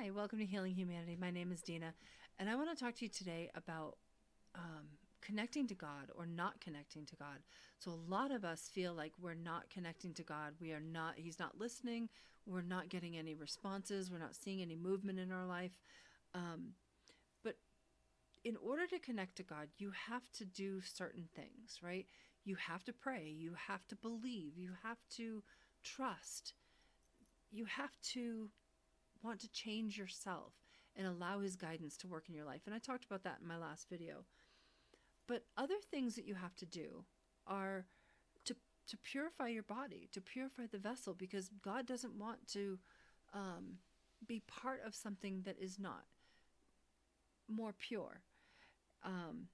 Hi, welcome to Healing Humanity. My name is Dina, and I want to talk to you today about connecting to God or not connecting to God. So a lot of us feel like we're not connecting to God. He's not listening. We're not getting any responses. We're not seeing any movement in our life. But in order to connect to God, you have to do certain things, right? You have to pray. You have to believe. You have to trust. You have to want to change yourself and allow his guidance to work in your life. And I talked about that in my last video. But other things that you have to do are to purify your body, to purify the vessel, because God doesn't want to be part of something that is not more pure. Um,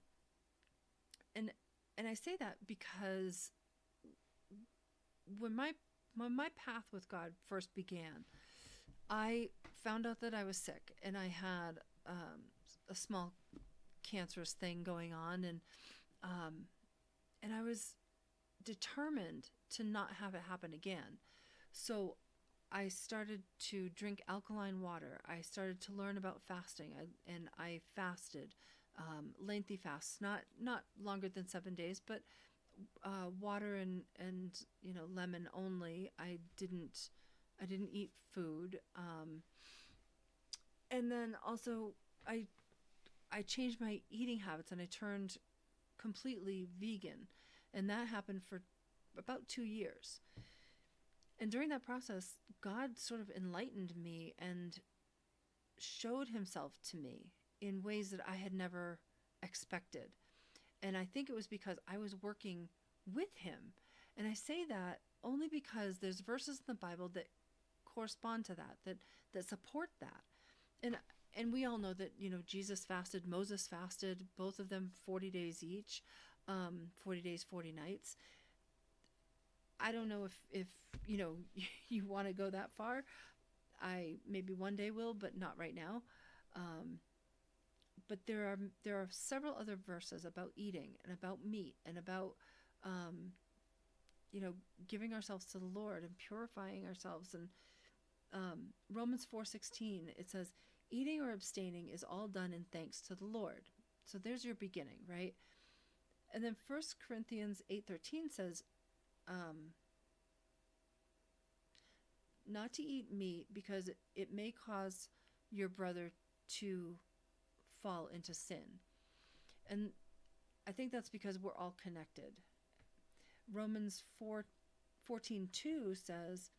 and I say that because when my path with God first began, I found out that I was sick and I had a small cancerous thing going on, and I was determined to not have it happen again. So I started to drink alkaline water. I started to learn about fasting, and I fasted lengthy fasts, not longer than 7 days, but water and lemon only. I didn't eat food, and then also I changed my eating habits and I turned completely vegan, and that happened for about 2 years. And during that process, God sort of enlightened me and showed himself to me in ways that I had never expected. And I think it was because I was working with him. And I say that only because there's verses in the Bible that correspond to that support that. And we all know that, Jesus fasted, Moses fasted, both of them 40 days each, 40 days, 40 nights. I don't know if you want to go that far. I maybe one day will, but not right now. But there are several other verses about eating and about meat and about giving ourselves to the Lord and purifying ourselves. And Romans 4:16, it says, eating or abstaining is all done in thanks to the Lord. So there's your beginning, right? And then 1 Corinthians 8:13 says, not to eat meat because it may cause your brother to fall into sin. And I think that's because we're all connected. Romans 4:14:2 says,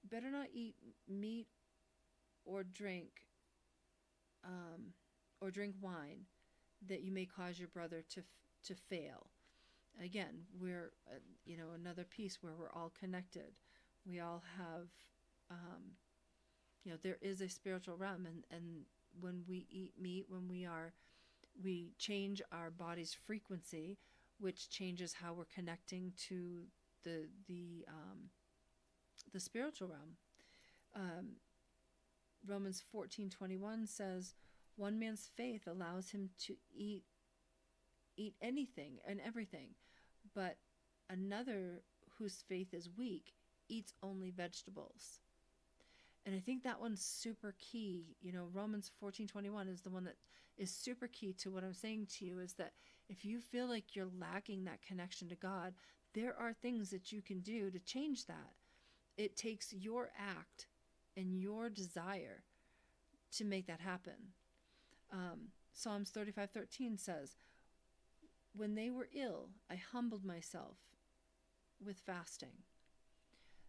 better not eat meat or drink wine that you may cause your brother to fail. Again, we're another piece where we're all connected. We all have there is a spiritual realm, and when we eat meat, we change our body's frequency, which changes how we're connecting to the spiritual realm. Romans 14:21 says, one man's faith allows him to eat anything and everything, but another whose faith is weak eats only vegetables. And I think that one's super key. Romans 14:21 is the one that is super key to what I'm saying to you, is that if you feel like you're lacking that connection to God, there are things that you can do to change that. It takes your act and your desire to make that happen. Psalms 35:13 says, when they were ill, I humbled myself with fasting.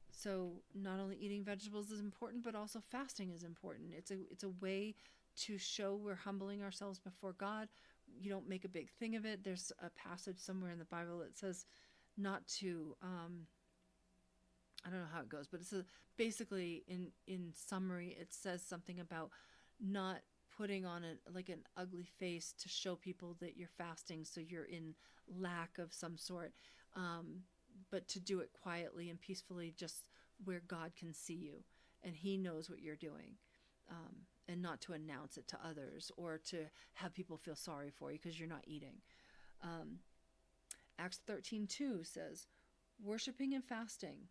So not only eating vegetables is important, but also fasting is important. It's a way to show we're humbling ourselves before God. You don't make a big thing of it. There's a passage somewhere in the Bible that says not to, I don't know how it goes, but it's basically in summary, it says something about not putting on an ugly face to show people that you're fasting, so you're in lack of some sort, but to do it quietly and peacefully, just where God can see you and he knows what you're doing, and not to announce it to others or to have people feel sorry for you because you're not eating. Acts 13:2 says, worshiping and fasting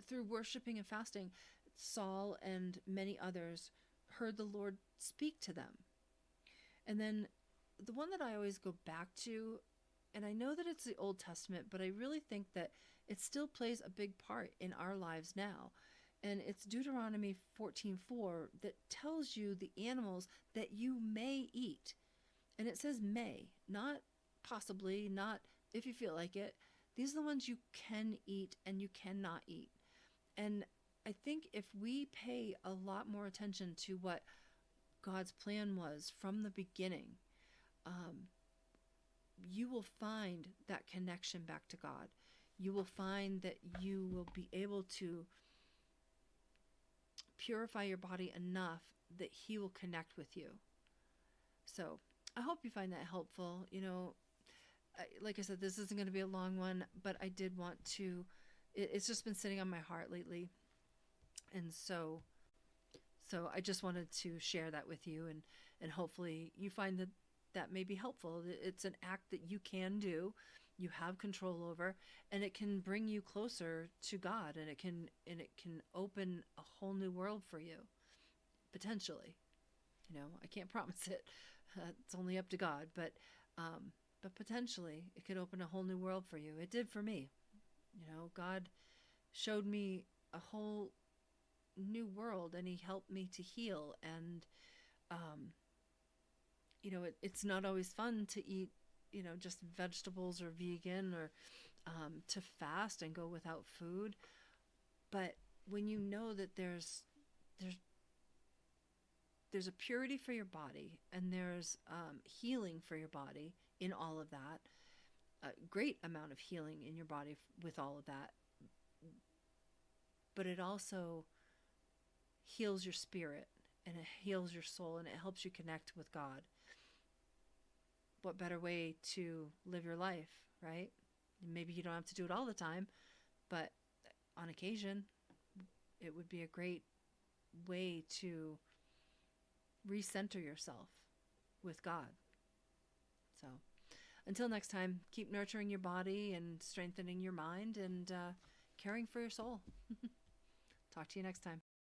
through worshiping and fasting, Saul and many others heard the Lord speak to them. And then the one that I always go back to, and I know that it's the Old Testament, but I really think that it still plays a big part in our lives now. And it's Deuteronomy 14:4 that tells you the animals that you may eat. And it says may, not possibly, not if you feel like it. These are the ones you can eat and you cannot eat. And I think if we pay a lot more attention to what God's plan was from the beginning, you will find that connection back to God. You will find that you will be able to purify your body enough that He will connect with you. So I hope you find that helpful. Like I said, this isn't going to be a long one, but I did want to, it's just been sitting on my heart lately. And so I just wanted to share that with you, and hopefully you find that may be helpful. It's an act that you can do, you have control over, and it can bring you closer to God, and it can open a whole new world for you, potentially. I can't promise it. It's only up to God, but potentially it could open a whole new world for you. It did for me. God showed me a whole new world, and He helped me to heal. And it's not always fun to eat just vegetables or vegan, or to fast and go without food, but when you know that there's a purity for your body, and there's healing for your body in all of that, a great amount of healing in your body with all of that, but it also heals your spirit, and it heals your soul, and it helps you connect with God. What better way to live your life, right? Maybe you don't have to do it all the time, but on occasion, it would be a great way to recenter yourself with God. So until next time, keep nurturing your body and strengthening your mind, and caring for your soul. Talk to you next time.